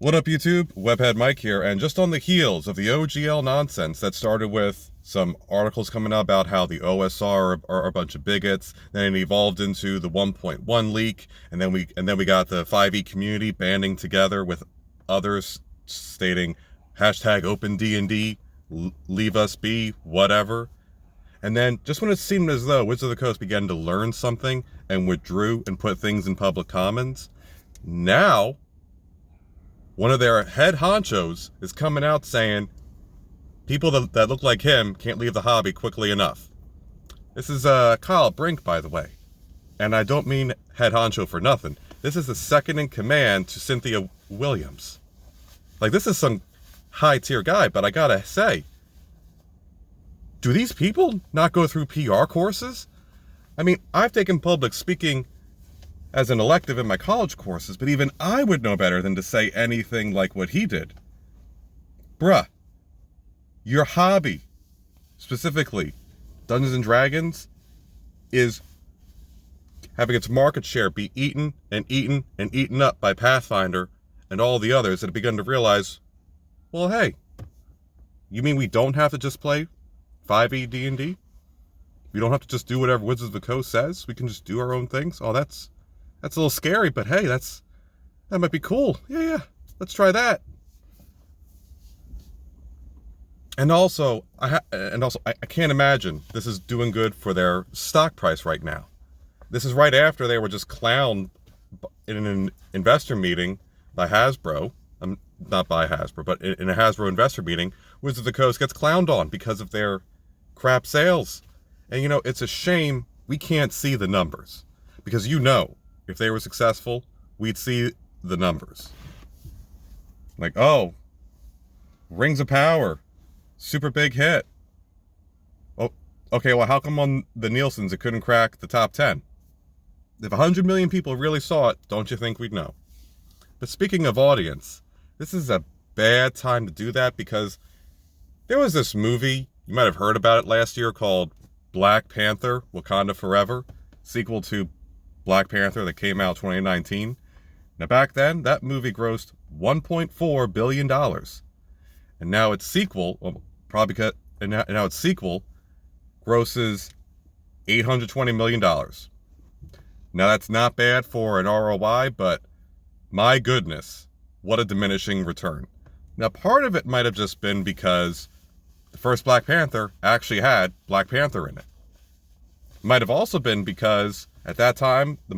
What up, YouTube? Webhead Mike here, and just on the heels of the OGL nonsense that started with some articles coming out about how the OSR are a bunch of bigots, then it evolved into the 1.1 leak, and then we got the 5e community banding together with others stating hashtag open D&D, leave us be, whatever. And then, just when it seemed as though Wizards of the Coast began to learn something and withdrew and put things in public commons, now one of their head honchos is coming out saying people that look like him can't leave the hobby quickly enough. This is Kyle Brink, by the way. And I don't mean head honcho for nothing. This is the second in command to Cynthia Williams. Like, this is some high-tier guy, but I gotta say, do these people not go through PR courses? I mean, I've taken public speaking as an elective in my college courses, but even I would know better than to say anything like what he did. Bruh, your hobby, specifically Dungeons and Dragons, is having its market share be eaten and eaten and eaten up by Pathfinder and all the others that have begun to realize, well, hey, you mean we don't have to just play 5e D&D? We don't have to just do whatever Wizards of the Coast says? We can just do our own things? Oh, that's a little scary, but hey, that might be cool. Yeah, let's try that. And also, I can't imagine this is doing good for their stock price right now. This is right after they were just clowned in an investor meeting by Hasbro. Not by Hasbro, but in a Hasbro investor meeting, Wizards of the Coast gets clowned on because of their crap sales. And you know, it's a shame we can't see the numbers. Because if they were successful, we'd see the numbers. Like, oh, Rings of Power, super big hit. Oh, okay, well, how come on the Nielsen's it couldn't crack the top 10? If 100 million people really saw it, don't you think we'd know? But speaking of audience, this is a bad time to do that because there was this movie, you might have heard about it last year, called Black Panther: Wakanda Forever, sequel to Black Panther that came out 2019. Now back then, that movie grossed $1.4 billion. And now its sequel, now its sequel grosses $820 million. Now that's not bad for an ROI, but my goodness, what a diminishing return. Now part of it might have just been because the first Black Panther actually had Black Panther in it. Might have also been because at that time, the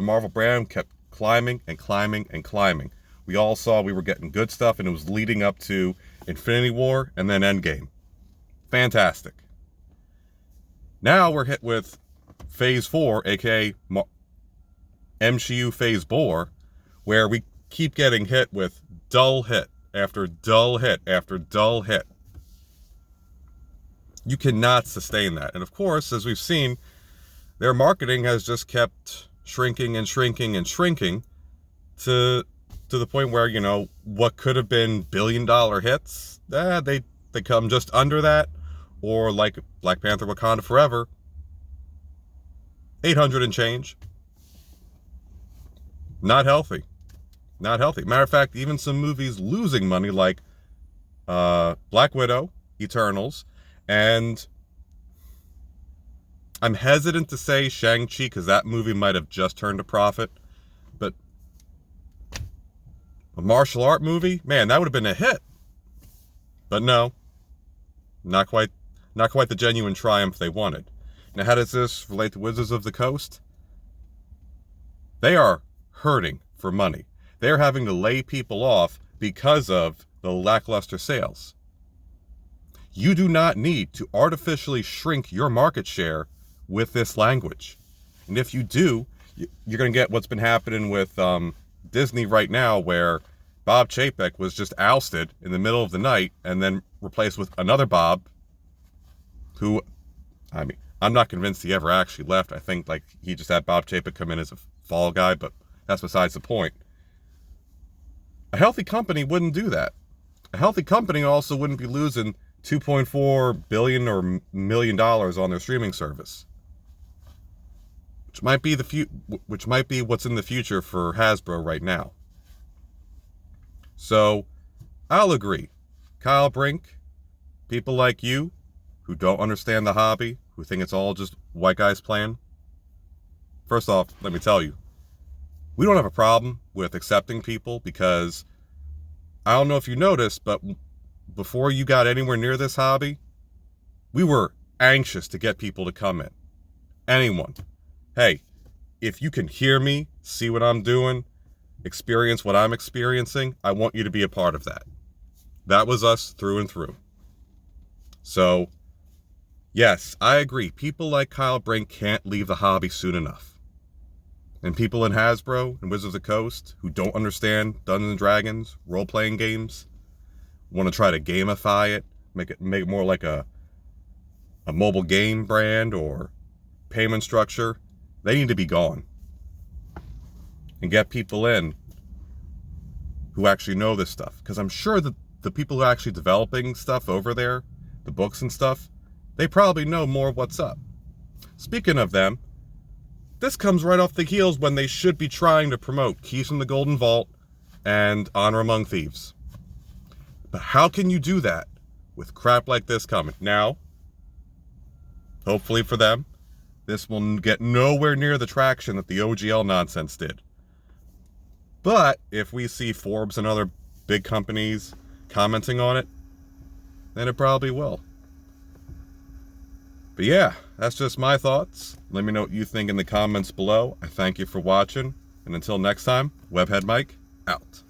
Marvel brand kept climbing and climbing and climbing. We all saw we were getting good stuff, and it was leading up to Infinity War and then Endgame. Fantastic. Now we're hit with Phase 4, aka MCU Phase 4, where we keep getting hit with dull hit after dull hit after dull hit. You cannot sustain that. And of course, as we've seen, their marketing has just kept shrinking and shrinking and shrinking to the point where, you know, what could have been billion-dollar hits, they come just under that. Or like Black Panther Wakanda Forever, 800 and change. Not healthy. Not healthy. Matter of fact, even some movies losing money like Black Widow, Eternals, and I'm hesitant to say Shang-Chi because that movie might have just turned a profit, but a martial art movie, man, that would have been a hit. But no, not quite the genuine triumph they wanted. Now, how does this relate to Wizards of the Coast? They are hurting for money. They're having to lay people off because of the lackluster sales. You do not need to artificially shrink your market share with this language. And if you do, you're going to get what's been happening with Disney right now, where Bob Chapek was just ousted in the middle of the night and then replaced with another Bob who, I mean, I'm not convinced he ever actually left. I think like he just had Bob Chapek come in as a fall guy, but that's besides the point. A healthy company wouldn't do that. A healthy company also wouldn't be losing $2.4 billion or million on their streaming service, which might be what's in the future for Hasbro right now. So I'll agree. Kyle Brink, people like you who don't understand the hobby, who think it's all just white guys playing. First off, let me tell you, we don't have a problem with accepting people because I don't know if you noticed, but before you got anywhere near this hobby, we were anxious to get people to come in. Anyone. Hey, if you can hear me, see what I'm doing, experience what I'm experiencing, I want you to be a part of that. That was us through and through. So, yes, I agree. People like Kyle Brink can't leave the hobby soon enough. And people in Hasbro and Wizards of the Coast who don't understand Dungeons & Dragons, role-playing games, want to try to gamify it, make it more like a mobile game brand or payment structure, they need to be gone. And get people in who actually know this stuff. Because I'm sure that the people who are actually developing stuff over there, the books and stuff, they probably know more of what's up. Speaking of them, this comes right off the heels when they should be trying to promote Keys from the Golden Vault and Honor Among Thieves. But how can you do that with crap like this coming? Now, hopefully for them, this will get nowhere near the traction that the OGL nonsense did. But if we see Forbes and other big companies commenting on it, then it probably will. But yeah, that's just my thoughts. Let me know what you think in the comments below. I thank you for watching. And until next time, Webhead Mike, out.